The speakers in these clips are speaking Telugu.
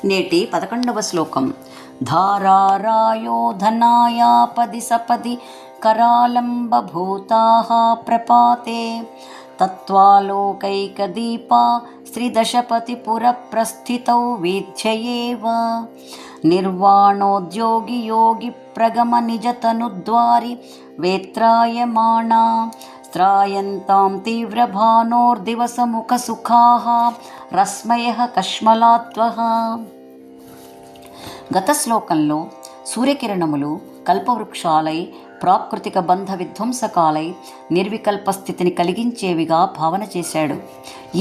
నేటి 11వ శ్లోకం. ధారారాయో ధనాయాపది సపది కరాలంబభూతాః ప్రపాతే తత్వాలోకైకదీపా శ్రీదశపతిపురప్రస్థితౌ వీధ్యయేవ నిర్వాణోద్యోగి యోగి ప్రగమ నిజతనుద్వారి వేత్రాయమాణా త్రాయంతాం తీవ్రభానోర్దివసముఖసుఖాః రస్మయః కష్మలాత్వః. గత శ్లోకంలో సూర్యకిరణములు కల్పవృక్షాలై ప్రాకృతిక బంధ విధ్వంసకాలై నిర్వికల్ప స్థితిని కలిగించేవిగా భావన చేశాడు.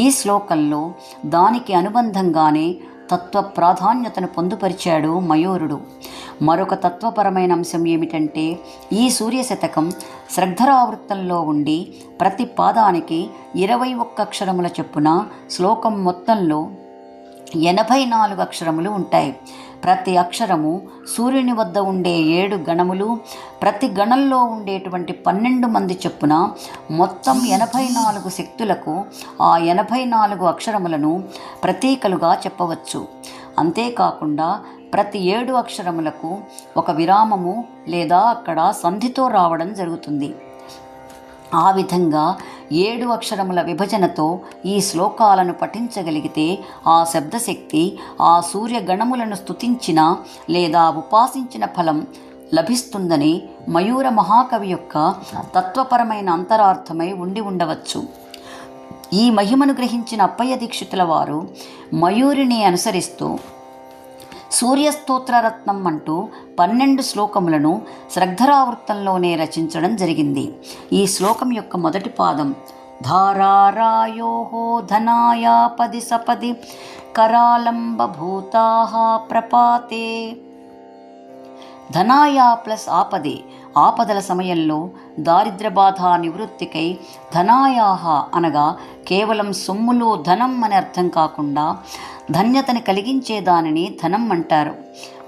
ఈ శ్లోకంలో దానికి అనుబంధంగానే తత్వ ప్రాధాన్యతను పొందుపరిచాడు మయూరుడు. మరొక తత్వపరమైన అంశం ఏమిటంటే, ఈ సూర్యశతకం శ్రద్ధరావృత్తంలో ఉండి ప్రతి పాదానికి 21 అక్షరముల చొప్పున శ్లోకం మొత్తంలో 84 అక్షరములు ఉంటాయి. ప్రతి అక్షరము సూర్యుని వద్ద ఉండే 7 గణములు, ప్రతి గణంలో ఉండేటువంటి 12 మంది చొప్పున మొత్తం 84 శక్తులకు ఆ 84 అక్షరములను ప్రతీకలుగా చెప్పవచ్చు. అంతేకాకుండా ప్రతి 7 అక్షరములకు ఒక విరామము లేదా అక్కడ సంధితో రావడం జరుగుతుంది. ఆ విధంగా 7 అక్షరముల విభజనతో ఈ శ్లోకాలను పఠించగలిగితే ఆ శబ్దశక్తి ఆ సూర్యగణములను స్తుతించిన లేదా ఉపాసించిన ఫలం లభిస్తుందని మయూర మహాకవి యొక్క తత్వపరమైన అంతరార్థమై ఉండవచ్చు. ఈ మహిమను గ్రహించిన అప్పయ్య దీక్షితుల వారు మయూరిని అనుసరిస్తూ సూర్యస్తోత్రరత్నం అంటూ 12 శ్లోకములను శ్రద్ధరావృత్తంలోనే రచించడం జరిగింది. ఈ శ్లోకం యొక్క మొదటి పాదం ధారారాయోః ధనాయాపది సపది కరాలంబభూతాః ప్రపాతే. ధనాయా ప్లస్ ఆపదే, ఆపదల సమయంలో దారిద్ర్య బాధ నివృత్తికై ధనాయాహ అనగా కేవలం సొమ్ములో ధనం అని అర్థం కాకుండా ధన్యతని కలిగించే దానిని ధనం అంటారు.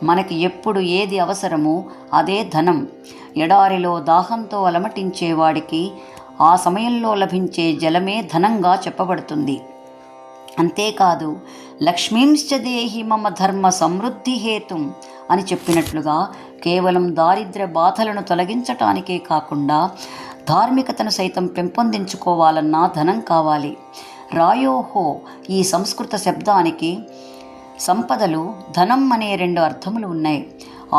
మనకి ఎప్పుడు ఏది అవసరమో అదే ధనం. ఎడారిలో దాహంతో అలమటించేవాడికి ఆ సమయంలో లభించే జలమే ధనంగా చెప్పబడుతుంది. అంతేకాదు లక్ష్మీంశ్చ దేహి మమ ధర్మ సమృద్ధి హేతుం అని చెప్పినట్లుగా కేవలం దారిద్ర్య బాధలను తొలగించటానికే కాకుండా ధార్మికతను సైతం పెంపొందించుకోవాలన్నా ధనం కావాలి. రాయోహో ఈ సంస్కృత శబ్దానికి సంపదలు ధనం అనే 2 అర్థములు ఉన్నాయి.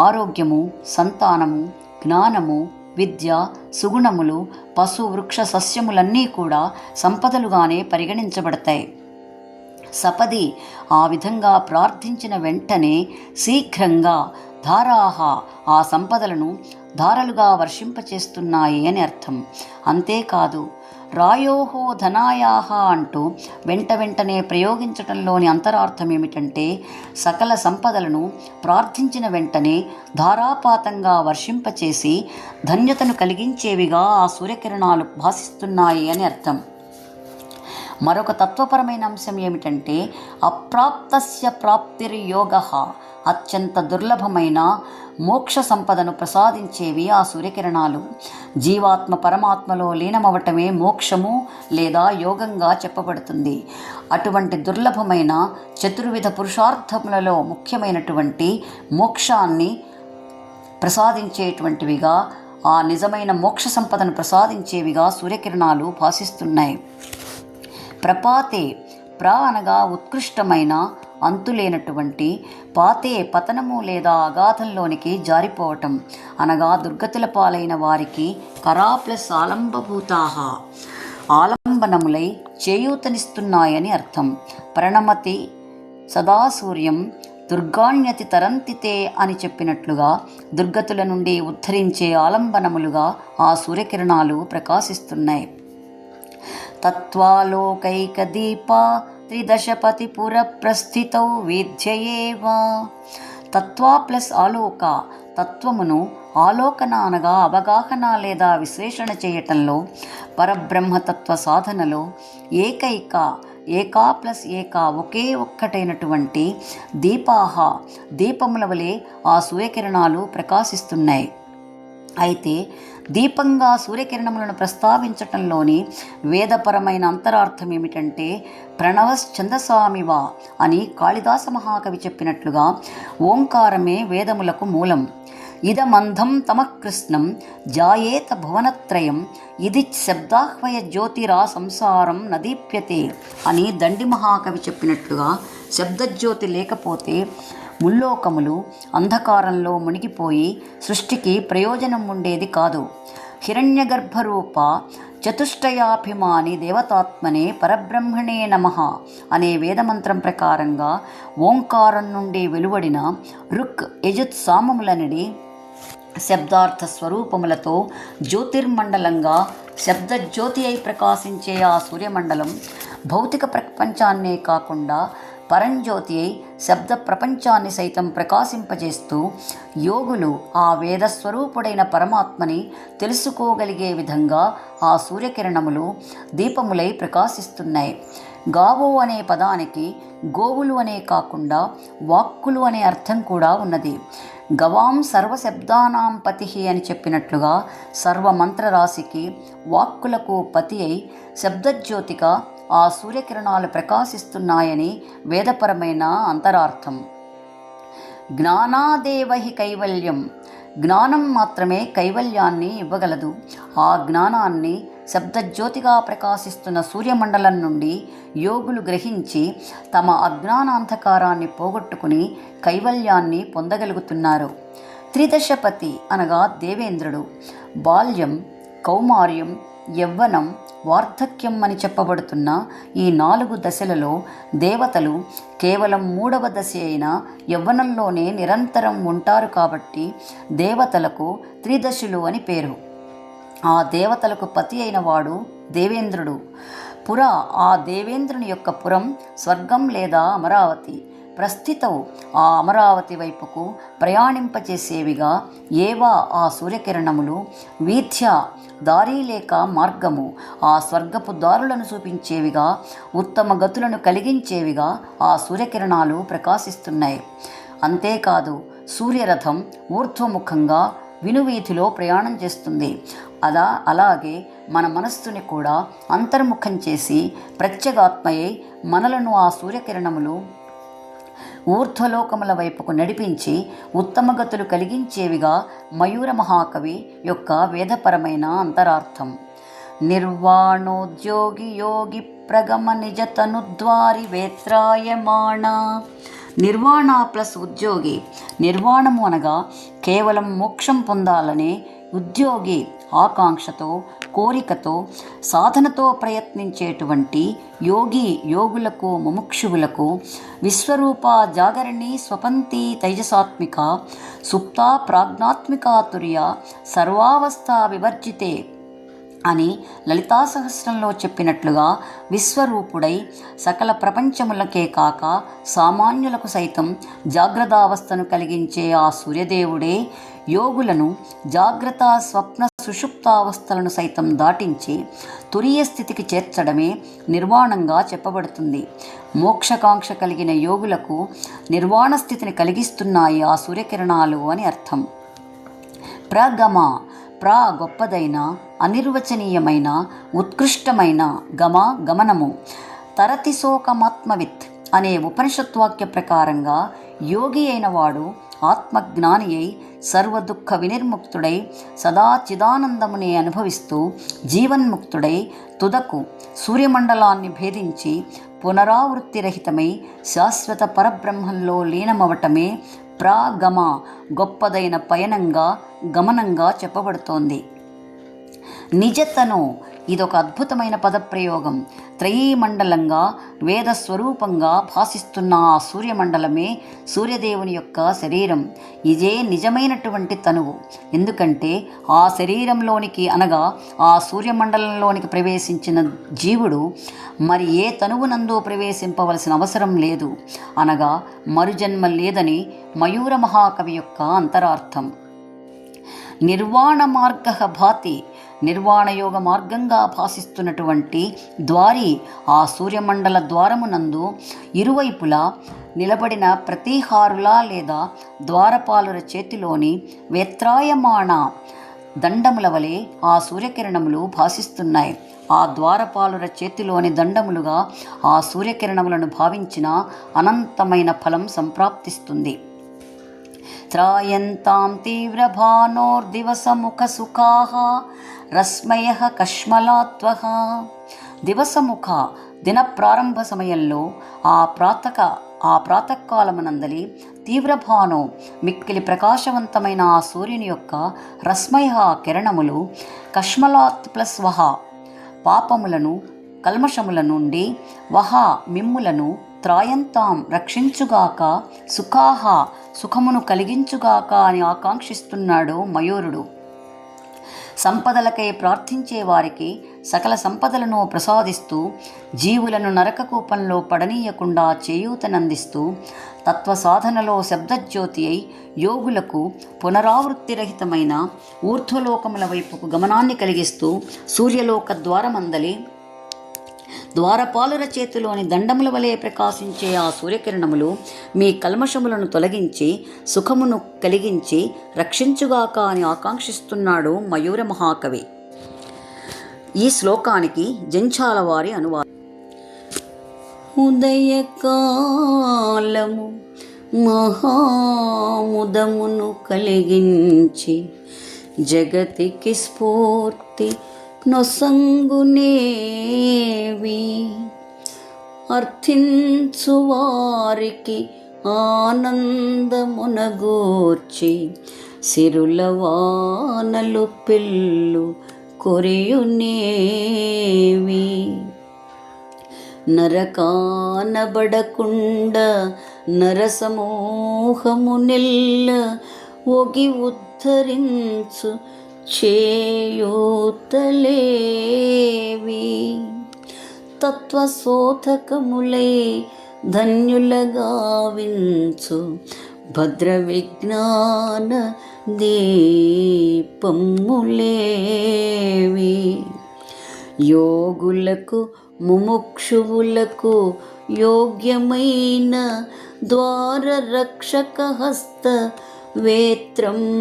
ఆరోగ్యము, సంతానము, జ్ఞానము, విద్య, సుగుణములు, పశు వృక్ష సస్యములన్నీ కూడా సంపదలుగానే పరిగణించబడతాయి. సపది ఆ విధంగా ప్రార్థించిన వెంటనే శీఘ్రంగా ధారాహ ఆ సంపదలను ధారలుగా వర్షింపచేస్తున్నాయి అని అర్థం. అంతేకాదు రాయోహో ధనాయాహ అంటూ వెంటనే ప్రయోగించటంలోని అంతరార్థం ఏమిటంటే, సకల సంపదలను ప్రార్థించిన వెంటనే ధారాపాతంగా వర్షింపచేసి ధన్యతను కలిగించేవిగా ఆ సూర్యకిరణాలు భాసిస్తున్నాయి అని అర్థం. మరొక తత్వపరమైన అంశం ఏమిటంటే, అప్రాప్తస్య ప్రాప్తిర్యోగః అత్యంత దుర్లభమైన మోక్ష సంపదను ప్రసాదించేవి ఆ సూర్యకిరణాలు. జీవాత్మ పరమాత్మలో లీనమవటమే మోక్షము లేదా యోగంగా చెప్పబడుతుంది. అటువంటి దుర్లభమైన చతుర్విధ పురుషార్థములలో ముఖ్యమైనటువంటి మోక్షాన్ని ప్రసాదించేటువంటివిగా, ఆ నిజమైన మోక్ష సంపదను ప్రసాదించేవిగా సూర్యకిరణాలు భాసిస్తున్నాయి. ప్రపాతే, అనగా ఉత్కృష్టమైన, అంతులేనటువంటి, పాతే పతనము లేదా అగాధంలోనికి జారిపోవటం అనగా దుర్గతుల పాలైన వారికి కరా ప్లస్ ఆలంబభూతాః ఆలంబనములై చేయూతనిస్తున్నాయని అర్థం. ప్రణమతి సదా సూర్యం దుర్గాణ్యతి తరంతితే అని చెప్పినట్లుగా దుర్గతుల నుండి ఉద్ధరించే ఆలంబనములుగా ఆ సూర్యకిరణాలు ప్రకాశిస్తున్నాయి. తత్వాలోకైకదీపా త్రిదశపతిపురప్రస్థితౌ వీధ్యయేవ. తత్వ ప్లస్ ఆలోక, తత్వమును ఆలోకన అనగా అవగాహన లేదా విశ్లేషణ చేయటంలో, పరబ్రహ్మతత్వ సాధనలో ఏకా ప్లస్ ఏకా ఒకే ఒక్కటైనటువంటి దీపాహ దీపముల వలె ఆ సూర్యకిరణాలు ప్రకాశిస్తున్నాయి. అయితే దీపంగా సూర్యకిరణములను ప్రస్తావించటంలోని వేదపరమైన అంతరార్థం ఏమిటంటే ప్రణవశ్చందసామివా అని కాళిదాస మహాకవి చెప్పినట్లుగా ఓంకారమే వేదములకు మూలం. ఇదమంధం తమకృష్ణం జాయేత భువనత్రయం ఇది శబ్దాహ్వయ జ్యోతిరా సంసారం నదీప్యతే అని దండి మహాకవి చెప్పినట్లుగా శబ్దజ్యోతి లేకపోతే ముల్లోకములు అంధకారంలో మునిగిపోయి సృష్టికి ప్రయోజనం ఉండేది కాదు. హిరణ్యగర్భరూప చతుష్టయాభిమాని దేవతాత్మనే పరబ్రహ్మణే నమః అనే వేదమంత్రం ప్రకారంగా ఓంకారం నుండి వెలువడిన రుక్ యజుత్ సామములనడి శబ్దార్థ స్వరూపములతో జ్యోతిర్మండలంగా శబ్దజ్యోతి అయి ప్రకాశించే ఆ సూర్యమండలం భౌతిక ప్రపంచాన్నే కాకుండా పరంజ్యోతి అయి శబ్ద ప్రపంచాన్ని సైతం ప్రకాశింపజేస్తూ యోగులు ఆ వేదస్వరూపుడైన పరమాత్మని తెలుసుకోగలిగే విధంగా ఆ సూర్యకిరణములు దీపములై ప్రకాశిస్తున్నాయి. గావో అనే పదానికి గోవులు అనే కాకుండా వాక్కులు అనే అర్థం కూడా ఉన్నది. గవాం సర్వశబ్దానాం పతి అని చెప్పినట్లుగా సర్వమంత్రరాశికి వాక్కులకు పతి అయి శబ్దజ్యోతిగా ఆ సూర్యకిరణాలు ప్రకాశిస్తున్నాయని వేదపరమైన అంతరార్థం. జ్ఞానాదేవహి కైవల్యం, జ్ఞానం మాత్రమే కైవల్యాన్ని ఇవ్వగలదు. ఆ జ్ఞానాన్ని శబ్దజ్యోతిగా ప్రకాశిస్తున్న సూర్యమండలం నుండి యోగులు గ్రహించి తమ అజ్ఞానాంధకారాన్ని పోగొట్టుకుని కైవల్యాన్ని పొందగలుగుతున్నారు. త్రిదశపతి అనగా దేవేంద్రుడు. బాల్యం, కౌమార్యం, యవ్వనం, వార్ధక్యం అని చెప్పబడుతున్న ఈ 4 దశలలో దేవతలు కేవలం 3వ దశ అయిన యవ్వనంలోనే నిరంతరం ఉంటారు కాబట్టి దేవతలకు త్రిదశులు అని పేరు. ఆ దేవతలకు పతి అయిన వాడు దేవేంద్రుడు. ఆ దేవేంద్రుని యొక్క పురం స్వర్గం లేదా అమరావతి. ప్రస్థితవు ఆ అమరావతి వైపుకు ప్రయాణింపచేసేవిగా ఏవా ఆ సూర్యకిరణములు, వీథ్య దారి లేక మార్గము ఆ స్వర్గపు దారులను చూపించేవిగా, ఉత్తమ గతులను కలిగించేవిగా ఆ సూర్యకిరణాలు ప్రకాశిస్తున్నాయి. అంతేకాదు సూర్యరథం ఊర్ధ్వముఖంగా వినువీధిలో ప్రయాణం చేస్తుంది. అలాగే మన మనస్సుని కూడా అంతర్ముఖం చేసి ప్రత్యేగాత్మయై మనలను ఆ సూర్యకిరణములు ఊర్ధ్వలోకముల వైపుకు నడిపించి ఉత్తమగతులు కలిగించేవిగా మయూర మహాకవి యొక్క వేదపరమైన అంతరార్థం. నిర్వాణోద్యోగి యోగి ప్రగమ నిజతనుద్వారి వేత్రాయమాణ. నిర్వాణ ప్లస్ ఉద్యోగి. నిర్వాణము అనగా కేవలం మోక్షం పొందాలనే ఉద్యోగి ఆకాంక్షతో, కోరికతో, సాధనతో ప్రయత్నించేటువంటి యోగులకు, ముముక్షువులకు విశ్వరూప జాగరణి స్వపంతి తైజసాత్మిక సుప్త ప్రాజ్ఞాత్మికా తుర్య సర్వావస్థ వివర్జితే అని లలితా సహస్రంలో చెప్పినట్లుగా విశ్వరూపుడై సకల ప్రపంచములకే కాక సామాన్యులకు సైతం జాగ్రత్తావస్థను కలిగించే ఆ సూర్యదేవుడే యోగులను జాగ్రత్త, స్వప్న, సుషుప్తావస్థలను సైతం దాటించి తురీయ స్థితికి చేర్చడమే నిర్వాణంగా చెప్పబడుతుంది. మోక్షకాంక్ష కలిగిన యోగులకు నిర్వాణ స్థితిని కలిగిస్తున్నాయి ఆ సూర్యకిరణాలు అని అర్థం. ప్రగమ. గొప్పదైన, అనిర్వచనీయమైన, ఉత్కృష్టమైన, గమనము. తరతిశోకమాత్మవిత్ అనే ఉపనిషత్వాక్య ప్రకారంగా యోగి అయిన వాడు ఆత్మజ్ఞాని అయి సర్వదుఃఖ వినిర్ముక్తుడై సదా చిదానందమునే అనుభవిస్తూ జీవన్ముక్తుడై తుదకు సూర్యమండలాన్ని భేదించి పునరావృత్తిరహితమై శాశ్వత పరబ్రహ్మంలో లీనమవటమే ప్రాగమ, గొప్పదైన పయనంగా, గమనంగా చెప్పబడుతోంది. నిజతను ఇదొక అద్భుతమైన పదప్రయోగం. త్రయీమండలంగా వేదస్వరూపంగా భాసిస్తున్న ఆ సూర్యమండలమే సూర్యదేవుని యొక్క శరీరం. ఇదే నిజమైనటువంటి తనువు. ఎందుకంటే ఆ శరీరంలోనికి అనగా ఆ సూర్యమండలంలోనికి ప్రవేశించిన జీవుడు మరి ఏ తనువునందు ప్రవేశింపవలసిన అవసరం లేదు అనగా మరుజన్మ లేదని మయూర మహాకవి యొక్క అంతరార్థం. నిర్వాణ మార్గ భాతి, నిర్వాణయోగ మార్గంగా భాసిస్తున్నటువంటి ద్వారి ఆ సూర్యమండల ద్వారమునందు ఇరువైపులా నిలబడిన ప్రతిహారుల లేదా ద్వారపాలుల చేతిలోని వేత్రాయమాణ దండముల వలె ఆ సూర్యకిరణములు భాసిస్తున్నాయి. ఆ ద్వారపాలుర చేతిలోని దండములుగా ఆ సూర్యకిరణములను భావించిన అనంతమైన ఫలం సంప్రాప్తిస్తుంది. త్రాయంతాం తీవ్రభానోర్దివసముఖ సుఖాః రశ్మయః కష్మలాత్వః. దివసముఖ దిన ప్రారంభ సమయంలో ఆ ప్రాతకాలమునందలి తీవ్రభాను మిక్కిలి ప్రకాశవంతమైన ఆ సూర్యుని యొక్క రశ్మయ కిరణములు కష్మలాత్ ప్లస్ వహ పాపములను కల్మషముల నుండి వహ మిమ్ములను త్రాయంతాం రక్షించుగాక సుఖాహ సుఖమును కలిగించుగాక అని ఆకాంక్షిస్తున్నాడు మయూరుడు. సంపదలకై ప్రార్థించే వారికి సకల సంపదలను ప్రసాదిస్తూ జీవులను నరకకూపంలో పడనీయకుండా చేయూతనందిస్తూ తత్వ సాధనలో శబ్దజ్యోతి అయి యోగులకు పునరావృత్తిరహితమైన ఊర్ధ్వలోకముల వైపుకు గమనాన్ని కలిగిస్తూ సూర్యలోక ద్వారమందలి ద్వారపాలుర చేతిలోని దండముల వలె ప్రకాశించే ఆ సూర్యకిరణములు మీ కల్మషములను తొలగించి సుఖమును కలిగించి రక్షించుగాక అని ఆకాంక్షిస్తున్నాడు మయూర మహాకవి. ఈ శ్లోకానికి జంఛాల వారి అనువాదం. ఉదయకాలము మహాముదమును కలిగించి జగతికి స్ఫూర్తి నొసంగునేవి అర్థించు వారికి ఆనందమునగూర్చి సిరుల వానలు పిల్లు కొరియునేవి నరకానబడకుండ నరసమూహము నెల్ల ఒగి ఉద్ధరించు చేయూతలేవి తత్వశోధకములై ధన్యులగావించు భద్ర విజ్ఞాన దీపములేవి యోగులకు ముముక్షువులకు యోగ్యమైన ద్వార రక్షక హస్త వేత్రములేవి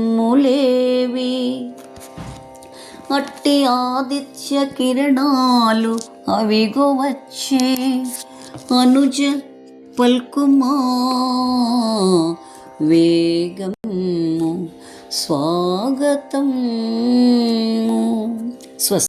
అట్టి ఆదిత్య కిరణాలు అవిగో వచ్చే అనుజ పల్కుమా వేగము స్వాగతం.